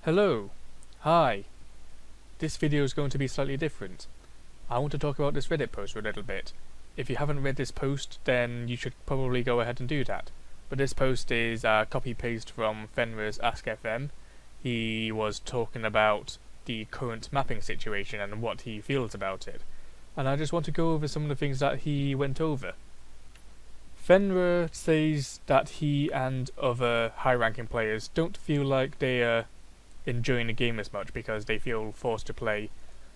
Hello. Hi. This video is going to be slightly different. I want to talk about this Reddit post for a little bit. If you haven't read this post, then you should probably go ahead and do that. But this post is a copy-paste from Fenrir's Ask.fm. He was talking about the current mapping situation and what he feels about it. And I just want to go over some of the things that he went over. Fenrir says that he and other high-ranking players don't feel like they are enjoying the game as much because they feel forced to play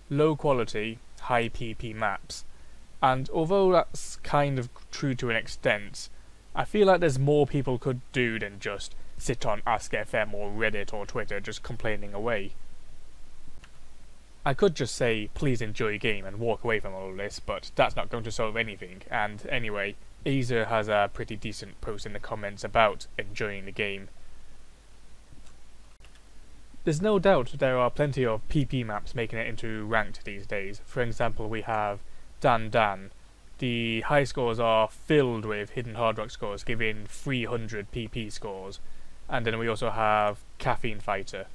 low-quality, high PP maps. And although that's kind of true to an extent, I feel like there's more people could do than just sit on Ask.fm or Reddit or Twitter just complaining away. I could just say, please enjoy your game and walk away from all of this, but that's not going to solve anything. And anyway, Azer has a pretty decent post in the comments about enjoying the game. There's no doubt there are plenty of PP maps making it into ranked these days. For example, we have Dan Dan. The high scores are filled with hidden hard rock scores, giving 300 PP scores. And then we also have Caffeine Fighter,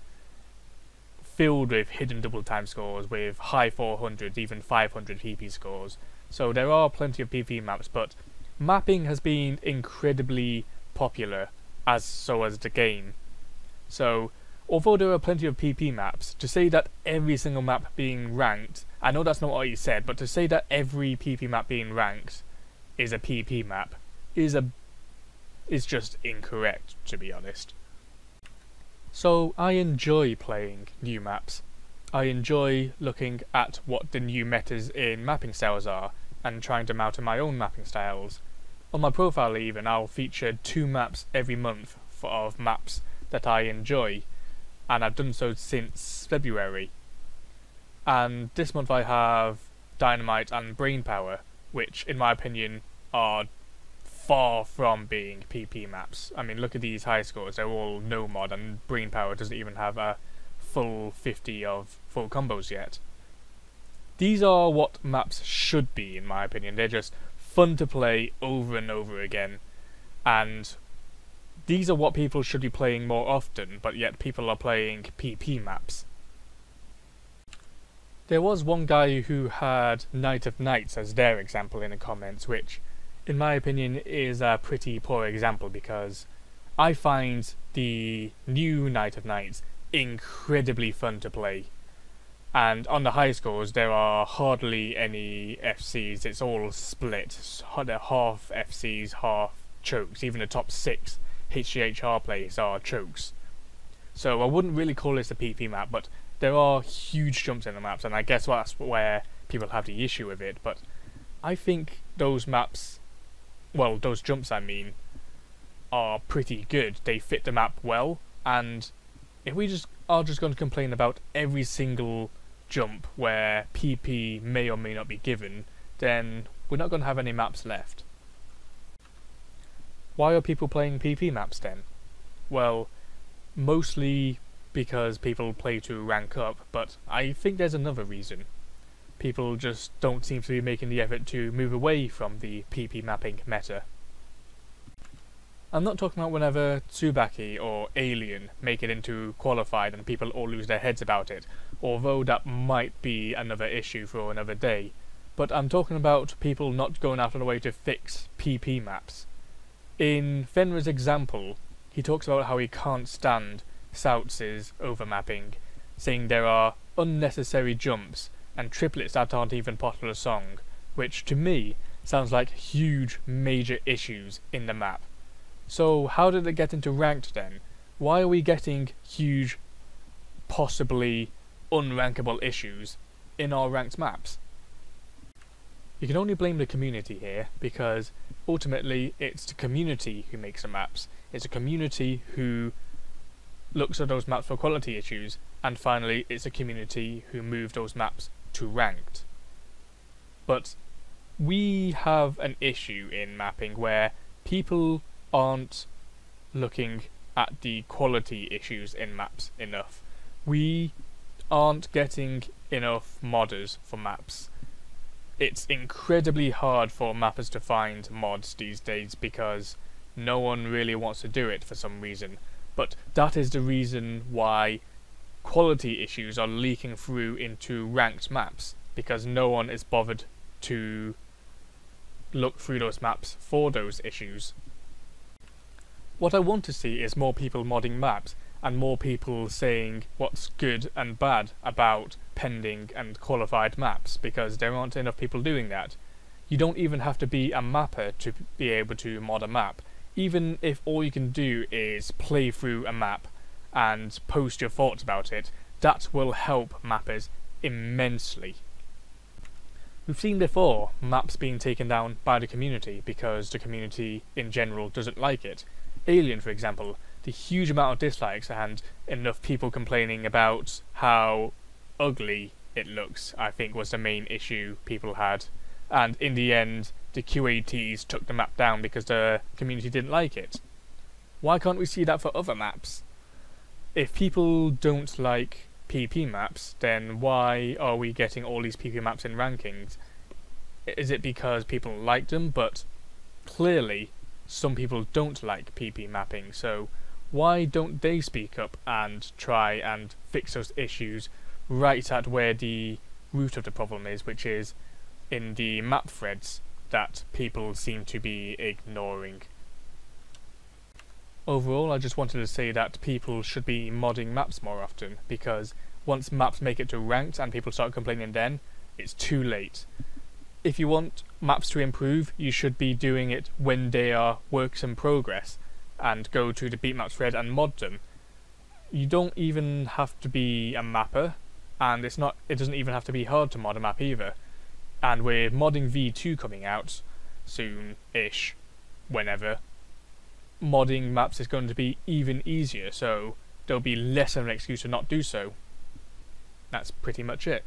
filled with hidden double time scores with high 400s, even 500 PP scores. So there are plenty of PP maps, but mapping has been incredibly popular, so has the game. So although there are plenty of PP maps, to say that every single map being ranked, I know that's not what he said, but to say that every PP map being ranked is a PP map is just incorrect, to be honest. So I enjoy playing new maps. I enjoy looking at what the new metas in mapping styles are and trying to mount my own mapping styles. On my profile even, I'll feature 2 maps every month of maps that I enjoy, and I've done so since February. And this month I have Dynamite and Brainpower, which in my opinion are far from being PP maps. I mean, look at these high scores, they're all no mod, and Brainpower doesn't even have a full 50 of full combos yet. These are what maps should be, in my opinion. They're just fun to play over and over again, and these are what people should be playing more often, but yet people are playing PP maps. There was one guy who had Night of Nights as their example in the comments, which in my opinion is a pretty poor example because I find the new Night of Nights incredibly fun to play. And on the high scores there are hardly any FCs, it's all split. They're half FCs, half chokes. Even the top 6 HGHR plays are chokes. So I wouldn't really call this a PP map, but there are huge jumps in the maps, and I guess that's where people have the issue with it. But I think those maps, well, those jumps I mean, are pretty good. They fit the map well, and if we are just going to complain about every single jump where PP may or may not be given, then we're not going to have any maps left. Why are people playing PP maps then? Well, mostly because people play to rank up, but I think there's another reason. People just don't seem to be making the effort to move away from the PP mapping meta. I'm not talking about whenever Tsubaki or Alien make it into Qualified and people all lose their heads about it, although that might be another issue for another day, but I'm talking about people not going out of the way to fix PP maps. In Fenrir's example, he talks about how he can't stand Soutz's overmapping, saying there are unnecessary jumps and triplets that aren't even part of the song, which to me sounds like huge major issues in the map. So how did it get into ranked then? Why are we getting huge, possibly unrankable issues in our ranked maps? You can only blame the community here, because ultimately it's the community who makes the maps. It's a community who looks at those maps for quality issues, and finally it's a community who move those maps to ranked. But we have an issue in mapping where people aren't looking at the quality issues in maps enough. We aren't getting enough modders for maps. It's incredibly hard for mappers to find mods these days because no one really wants to do it for some reason. But that is the reason why quality issues are leaking through into ranked maps because no one is bothered to look through those maps for those issues. What I want to see is more people modding maps and more people saying what's good and bad about pending and qualified maps, because there aren't enough people doing that. You don't even have to be a mapper to be able to mod a map. Even if all you can do is play through a map and post your thoughts about it, that will help mappers immensely. We've seen before maps being taken down by the community because the community in general doesn't like it. Alien, for example, the huge amount of dislikes and enough people complaining about how ugly it looks, I think, was the main issue people had. And in the end, the QATs took the map down because the community didn't like it. Why can't we see that for other maps? If people don't like PP maps, then why are we getting all these PP maps in rankings? Is it because people like them? But clearly some people don't like PP mapping, so why don't they speak up and try and fix those issues right at where the root of the problem is, which is in the map threads that people seem to be ignoring. Overall, I just wanted to say that people should be modding maps more often, because once maps make it to ranked and people start complaining, then it's too late. If you want maps to improve, you should be doing it when they are works in progress, and go to the Beatmaps thread and mod them. You don't even have to be a mapper, and it doesn't even have to be hard to mod a map either. And with Modding V2 coming out soon-ish, whenever, modding maps is going to be even easier, so there'll be less of an excuse to not do so. That's pretty much it.